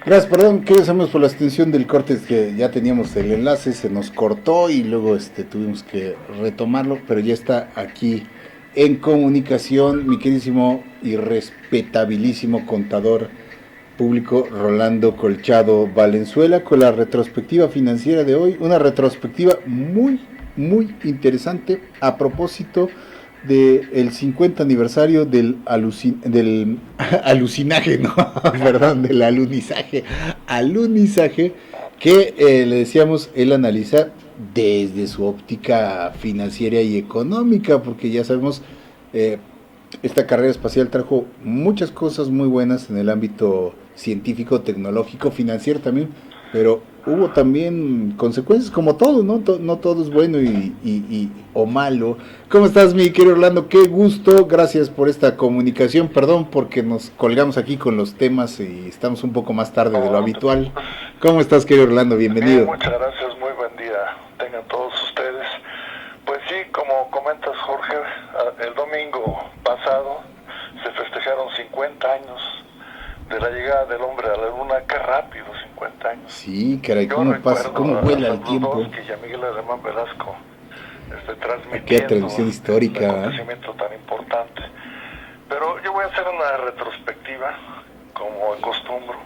Gracias, perdón, queridos amigos, por la extensión del corte, es que ya teníamos el enlace, se nos cortó y luego tuvimos que retomarlo, pero ya está aquí en comunicación mi queridísimo y respetabilísimo contador público Rolando Colchado Valenzuela con la retrospectiva financiera de hoy, una retrospectiva muy interesante a propósito del 50 aniversario del alucinaje, no, perdón, del alunizaje, que le decíamos, él analiza desde su óptica financiera y económica, porque ya sabemos, esta carrera espacial trajo muchas cosas muy buenas en el ámbito científico, tecnológico, financiero también, pero hubo también consecuencias como todo, ¿no? No todo es bueno o malo. ¿Cómo estás, mi querido Orlando? Qué gusto, gracias por esta comunicación. Perdón porque nos colgamos aquí con los temas y estamos un poco más tarde de lo habitual. ¿Cómo estás, querido Orlando? Bienvenido. Bien, muchas gracias, muy buen día tengan todos ustedes. Pues sí, como comentas, Jorge, el domingo pasado se festejaron 50 años de la llegada del hombre a la luna. Qué rápido, 50 años. Sí, caray, ¿cómo pasa? ¿Cómo vuela el tiempo? Que a Miguel Alemán Velasco transmitiendo aquella tradición histórica, un acontecimiento tan importante. Pero yo voy a hacer una retrospectiva, como acostumbro,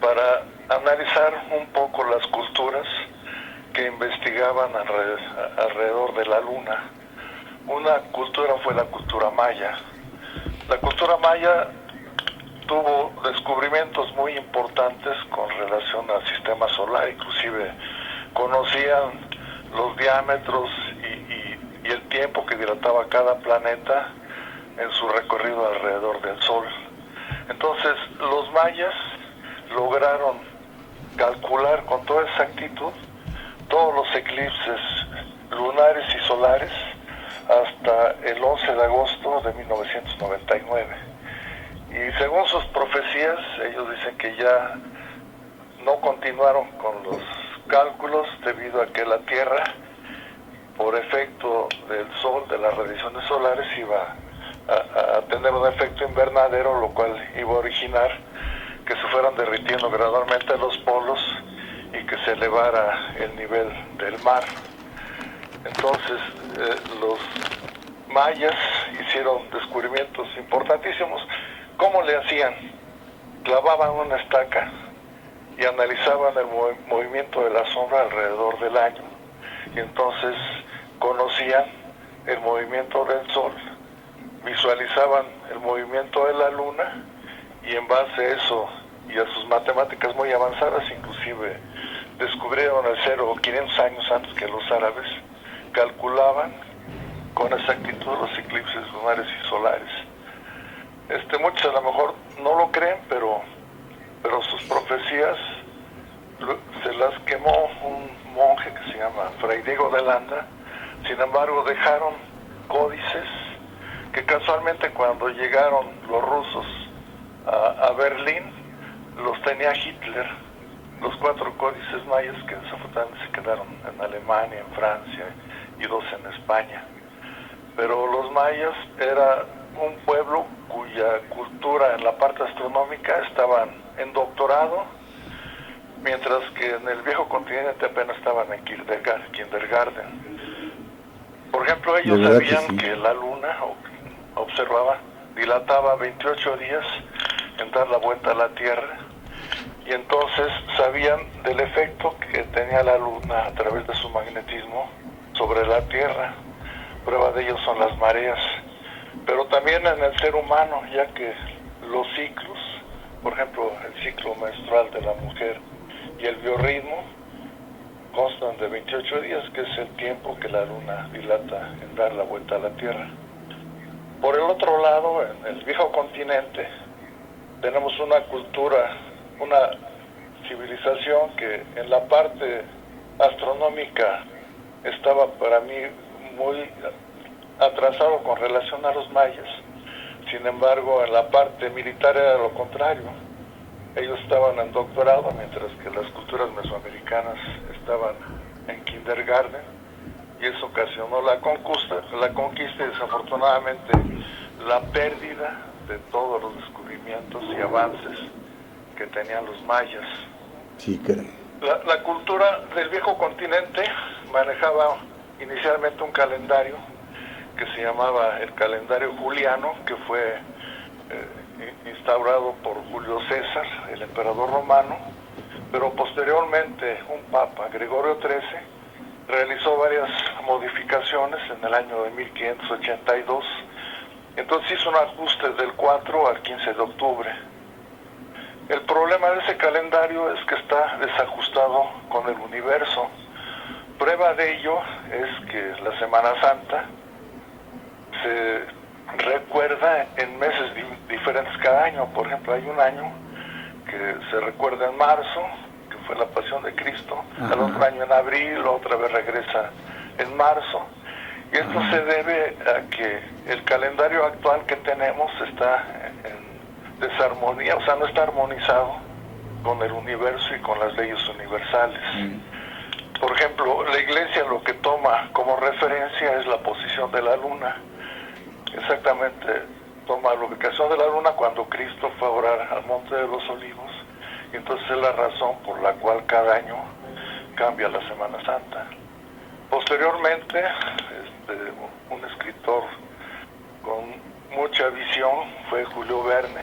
para analizar un poco las culturas que investigaban alrededor de la luna. Una cultura fue la cultura maya. La cultura maya tuvo descubrimientos muy importantes con relación al sistema solar, inclusive conocían los diámetros y el tiempo que dilataba cada planeta en su recorrido alrededor del Sol. Entonces, los mayas lograron calcular con toda exactitud todos los eclipses lunares y solares hasta el 11 de agosto de 1999. Y según sus profecías, ellos dicen que ya no continuaron con los cálculos debido a que la Tierra, por efecto del Sol, de las radiaciones solares, iba a tener un efecto invernadero, lo cual iba a originar que se fueran derritiendo gradualmente los polos y que se elevara el nivel del mar. Entonces, los mayas hicieron descubrimientos importantísimos. ¿Cómo le hacían? Clavaban una estaca y analizaban el movimiento de la sombra alrededor del año, y entonces conocían el movimiento del Sol, visualizaban el movimiento de la Luna, y en base a eso y a sus matemáticas muy avanzadas, inclusive descubrieron el cero 500 años antes que los árabes, calculaban con exactitud los eclipses lunares y solares. Muchos a lo mejor no lo creen, pero sus profecías se las quemó un monje que se llama Fray Diego de Landa. Sin embargo, dejaron códices que casualmente cuando llegaron los rusos a Berlín, los tenía Hitler, los 4 códices mayas que desafortunadamente se quedaron en Alemania, en Francia y 2 en España. Pero los mayas era un pueblo cuya cultura en la parte astronómica estaban en doctorado, mientras que en el viejo continente apenas estaban en kindergarten. Por ejemplo, ellos sabían que la luna, observaba, dilataba 28 días en dar la vuelta a la Tierra, y entonces sabían del efecto que tenía la luna a través de su magnetismo sobre la Tierra. Prueba de ello son las mareas, pero también en el ser humano, ya que los ciclos, por ejemplo el ciclo menstrual de la mujer y el biorritmo, constan de 28 días, que es el tiempo que la luna dilata en dar la vuelta a la Tierra. Por el otro lado, en el viejo continente, tenemos una cultura, una civilización que en la parte astronómica estaba para mí muy atrasado con relación a los mayas. Sin embargo, en la parte militar era lo contrario. Ellos estaban en doctorado, mientras que las culturas mesoamericanas estaban en kindergarten, y eso ocasionó la conquista y desafortunadamente la pérdida de todos los descubrimientos y avances que tenían los mayas. Sí, caray. La cultura del viejo continente manejaba inicialmente un calendario que se llamaba el calendario juliano, que fue instaurado por Julio César, el emperador romano, pero posteriormente un papa, Gregorio XIII, realizó varias modificaciones en el año de 1582. Entonces hizo un ajuste del 4 al 15 de octubre. El problema de ese calendario es que está desajustado con el universo. Prueba de ello es que la Semana Santa se recuerda en meses diferentes cada año. Por ejemplo, hay un año que se recuerda en marzo, que fue la Pasión de Cristo, al otro año en abril, otra vez regresa en marzo. Y esto se debe a que el calendario actual que tenemos está en desarmonía, o sea, no está armonizado con el universo y con las leyes universales. Por ejemplo, la Iglesia lo que toma como referencia es la posición de la luna. Exactamente, toma la ubicación de la luna cuando Cristo fue a orar al Monte de los Olivos, y entonces es la razón por la cual cada año cambia la Semana Santa. Posteriormente, un escritor con mucha visión fue Julio Verne.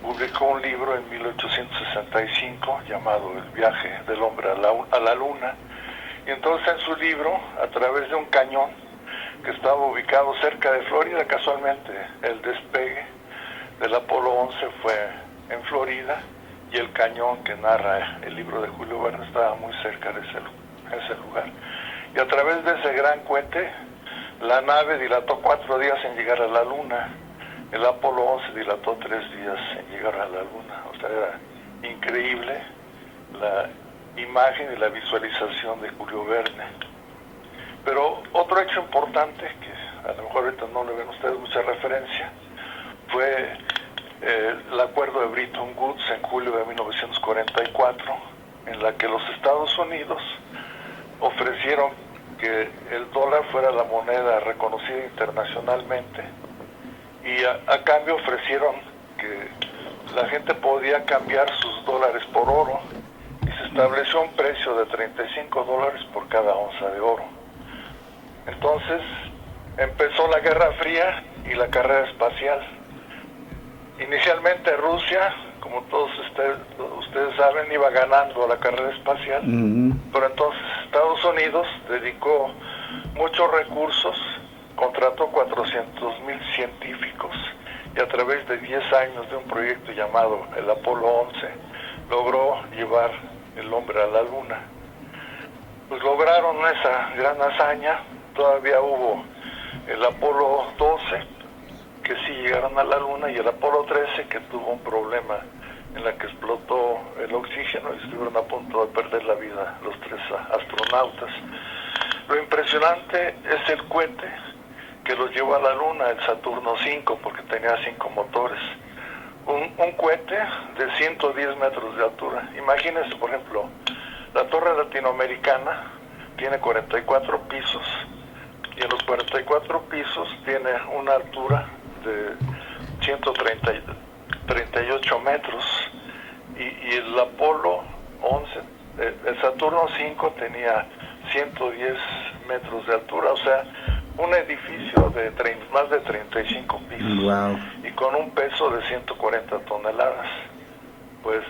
Publicó un libro en 1865 llamado El viaje del hombre a la luna. Y entonces en su libro, a través de un cañón que estaba ubicado cerca de Florida, casualmente el despegue del Apolo 11 fue en Florida, y el cañón que narra el libro de Julio Verne estaba muy cerca de ese lugar. Y a través de ese gran cohete, la nave dilató 4 días en llegar a la luna. El Apolo 11 dilató 3 días en llegar a la luna. O sea, era increíble la imagen y la visualización de Julio Verne. Pero otro hecho importante, que a lo mejor ahorita no le ven ustedes mucha referencia, fue el acuerdo de Bretton Woods en julio de 1944, en la que los Estados Unidos ofrecieron que el dólar fuera la moneda reconocida internacionalmente, y a cambio ofrecieron que la gente podía cambiar sus dólares por oro, y se estableció un precio de $35 por cada onza de oro. Entonces empezó la Guerra Fría y la carrera espacial. Inicialmente Rusia, como todos ustedes saben, iba ganando la carrera espacial, pero entonces Estados Unidos dedicó muchos recursos, contrató 400,000 científicos, y a través de 10 años de un proyecto llamado el Apolo 11, logró llevar el hombre a la luna. Pues lograron esa gran hazaña. Todavía hubo el Apolo 12, que sí llegaron a la luna, y el Apolo 13, que tuvo un problema en la que explotó el oxígeno y estuvieron a punto de perder la vida los 3 astronautas. Lo impresionante es el cohete que los llevó a la luna, el Saturno V, porque tenía 5 motores. Un cohete de 110 metros de altura. Imagínense, por ejemplo, la Torre Latinoamericana tiene 44 pisos, y en los 44 pisos tiene una altura de 138 metros, y el Apolo 11, el Saturno 5 tenía 110 metros de altura, o sea, un edificio de más de 35 pisos. Wow. Y con un peso de 140 toneladas. Pues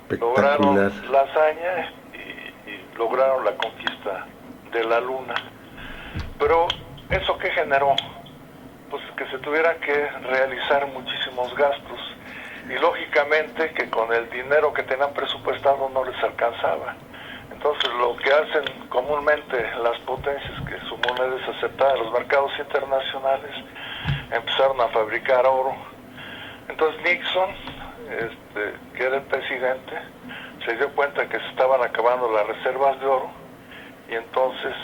lograron la hazaña y lograron la conquista de la luna. Pero ¿eso qué generó? Pues que se tuviera que realizar muchísimos gastos, y lógicamente que con el dinero que tenían presupuestado no les alcanzaba. Entonces lo que hacen comúnmente las potencias, que su moneda es aceptada en los mercados internacionales, empezaron a fabricar oro. Entonces Nixon, que era el presidente, se dio cuenta que se estaban acabando las reservas de oro, y entonces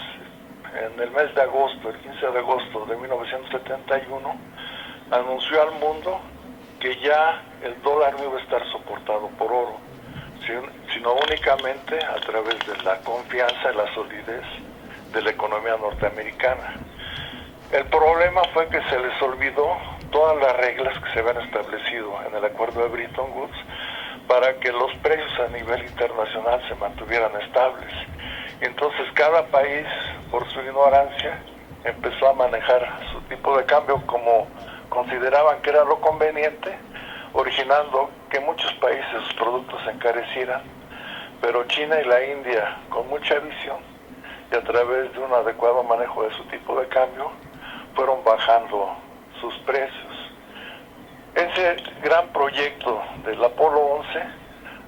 en el mes de agosto, el 15 de agosto de 1971, anunció al mundo que ya el dólar no iba a estar soportado por oro, sino únicamente a través de la confianza y la solidez de la economía norteamericana. El problema fue que se les olvidó todas las reglas que se habían establecido en el acuerdo de Bretton Woods para que los precios a nivel internacional se mantuvieran estables. Entonces cada país, por su ignorancia, empezó a manejar su tipo de cambio como consideraban que era lo conveniente, originando que muchos países sus productos se encarecieran, pero China y la India, con mucha visión y a través de un adecuado manejo de su tipo de cambio, fueron bajando sus precios. Ese gran proyecto del Apolo 11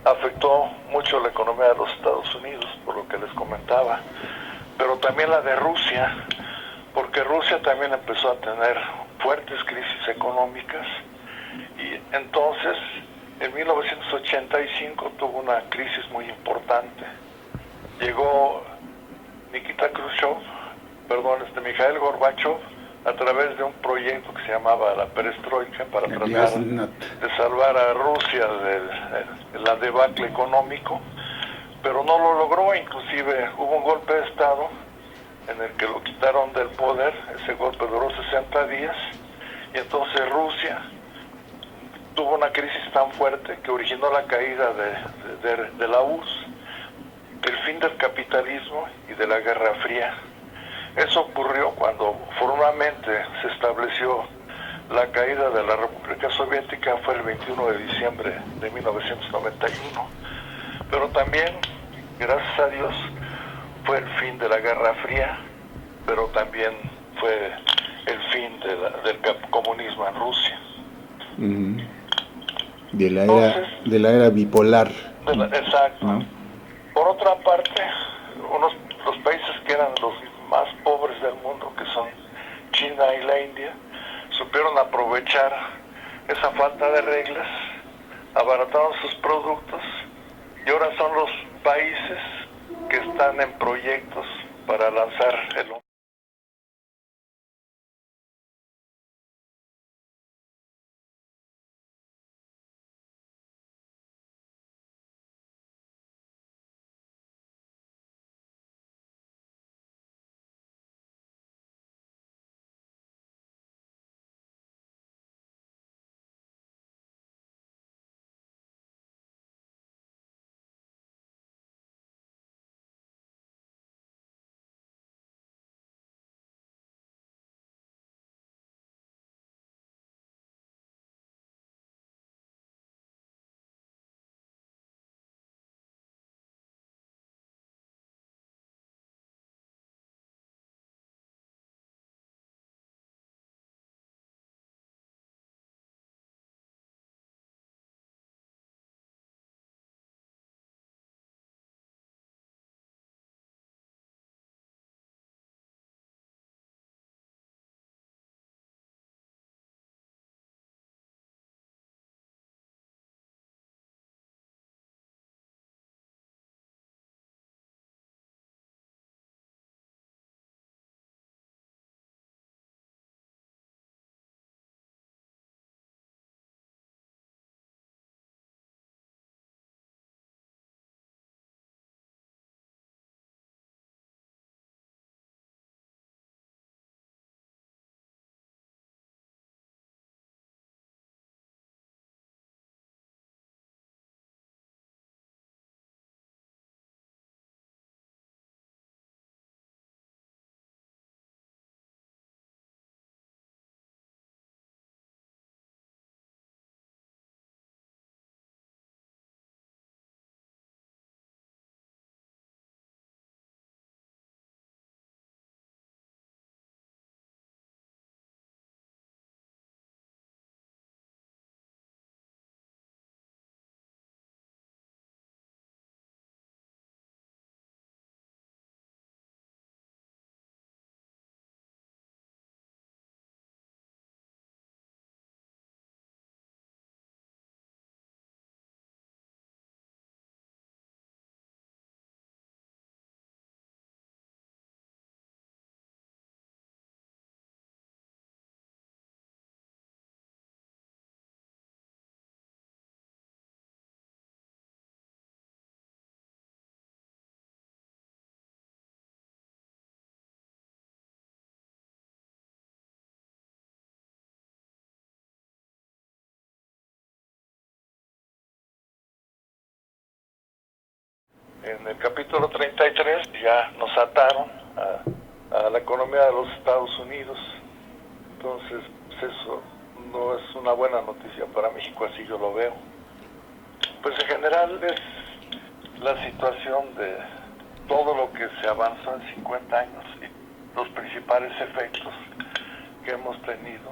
afectó mucho la economía de los Estados Unidos, por lo que les comentaba, pero también la de Rusia, porque Rusia también empezó a tener fuertes crisis económicas y entonces en 1985 tuvo una crisis muy importante. Llegó Mikhail Gorbachev, a través de un proyecto que se llamaba la Perestroika para tratar de salvar a Rusia del debacle económico, pero no lo logró. Inclusive hubo un golpe de Estado en el que lo quitaron del poder. Ese golpe duró 60 días y entonces Rusia tuvo una crisis tan fuerte que originó la caída de la URSS, el fin del capitalismo y de la Guerra Fría. Eso ocurrió cuando formalmente se estableció la caída de la República Soviética, fue el 21 de diciembre de 1991. Pero también, gracias a Dios, fue el fin de la Guerra Fría, pero también fue el fin del comunismo en Rusia. De la era bipolar. Exacto. ¿No? Por otra parte, los países que eran los más pobres del mundo, que son China y la India, supieron aprovechar esa falta de reglas, abarataron sus productos y ahora son los países que están en proyectos para lanzar el en el capítulo 33 ya nos ataron a la economía de los Estados Unidos. Entonces, pues eso no es una buena noticia para México, así yo lo veo. Pues en general es la situación de todo lo que se avanzó en 50 años y los principales efectos que hemos tenido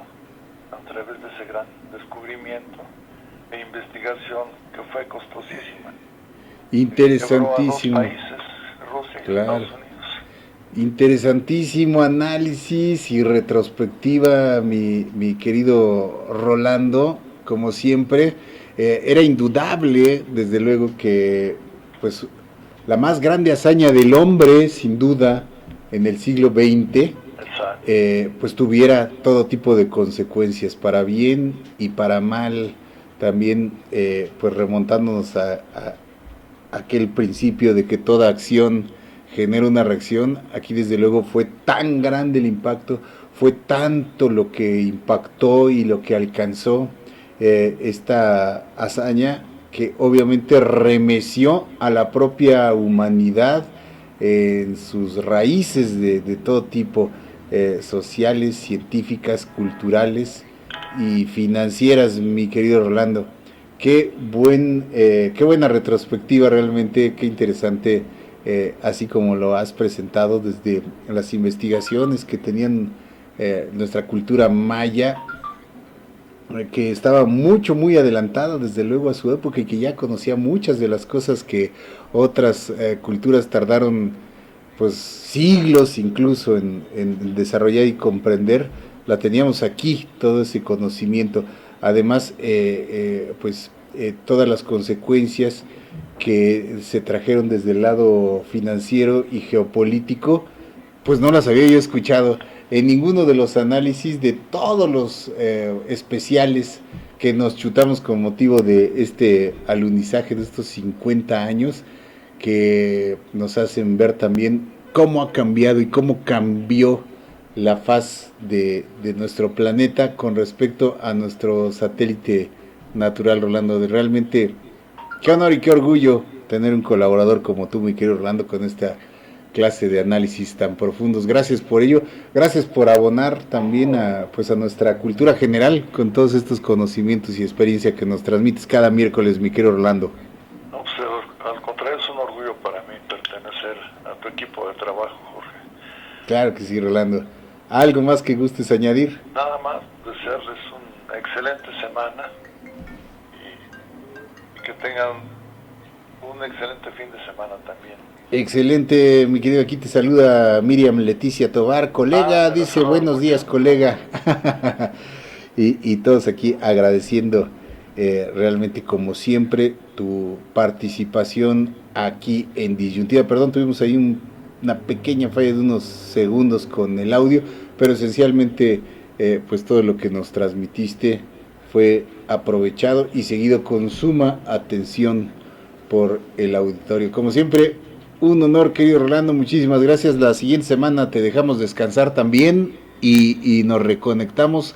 a través de ese gran descubrimiento e investigación que fue costosísima. Interesantísimo. Que países, Rusia y Claro. Estados Unidos. Interesantísimo análisis y retrospectiva, mi querido Rolando, como siempre. Era indudable, desde luego, que pues la más grande hazaña del hombre, sin duda, en el siglo XX, pues tuviera todo tipo de consecuencias, para bien y para mal, también pues remontándonos a aquel principio de que toda acción genera una reacción. Aquí desde luego fue tan grande el impacto, fue tanto lo que impactó y lo que alcanzó esta hazaña, que obviamente remeció a la propia humanidad en sus raíces de todo tipo, sociales, científicas, culturales y financieras, mi querido Rolando. Qué buena retrospectiva, realmente, qué interesante, así como lo has presentado desde las investigaciones que tenían nuestra cultura maya, que estaba muy adelantada desde luego a su época y que ya conocía muchas de las cosas que otras culturas tardaron pues siglos incluso en desarrollar y comprender. La teníamos aquí, todo ese conocimiento. Además, todas las consecuencias que se trajeron desde el lado financiero y geopolítico, pues no las había yo escuchado en ninguno de los análisis de todos los especiales que nos chutamos con motivo de este alunizaje de estos 50 años, que nos hacen ver también cómo ha cambiado y cómo cambió la faz de nuestro planeta con respecto a nuestro satélite natural, Rolando. De realmente, qué honor y qué orgullo tener un colaborador como tú, mi querido Rolando, con esta clase de análisis tan profundos. Gracias por ello, gracias por abonar también a nuestra cultura general con todos estos conocimientos y experiencia que nos transmites cada miércoles, mi querido Rolando. No, pues, al contrario, es un orgullo para mí pertenecer a tu equipo de trabajo, Jorge. Claro que sí, Rolando. ¿Algo más que gustes añadir? Nada más, desearles una excelente semana y que tengan un excelente fin de semana también. Excelente, mi querido, aquí te saluda Miriam Leticia Tobar, colega, dice buenos días, colega. y todos aquí agradeciendo realmente como siempre tu participación aquí en Disyuntiva. Perdón, tuvimos ahí una pequeña falla de unos segundos con el audio, pero esencialmente pues todo lo que nos transmitiste fue aprovechado y seguido con suma atención por el auditorio. Como siempre, un honor, querido Rolando, muchísimas gracias. La siguiente semana te dejamos descansar también y nos reconectamos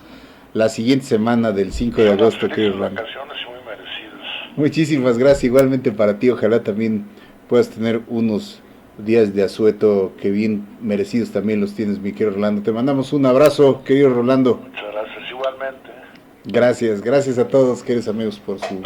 la siguiente semana del 5 de agosto, querido Rolando. Vacaciones muy merecidas. Muchísimas gracias, igualmente para ti. Ojalá también puedas tener unos días de asueto que bien merecidos también los tienes, mi querido Rolando. Te mandamos un abrazo, querido Rolando. Muchas gracias, igualmente. Gracias a todos, queridos amigos, por su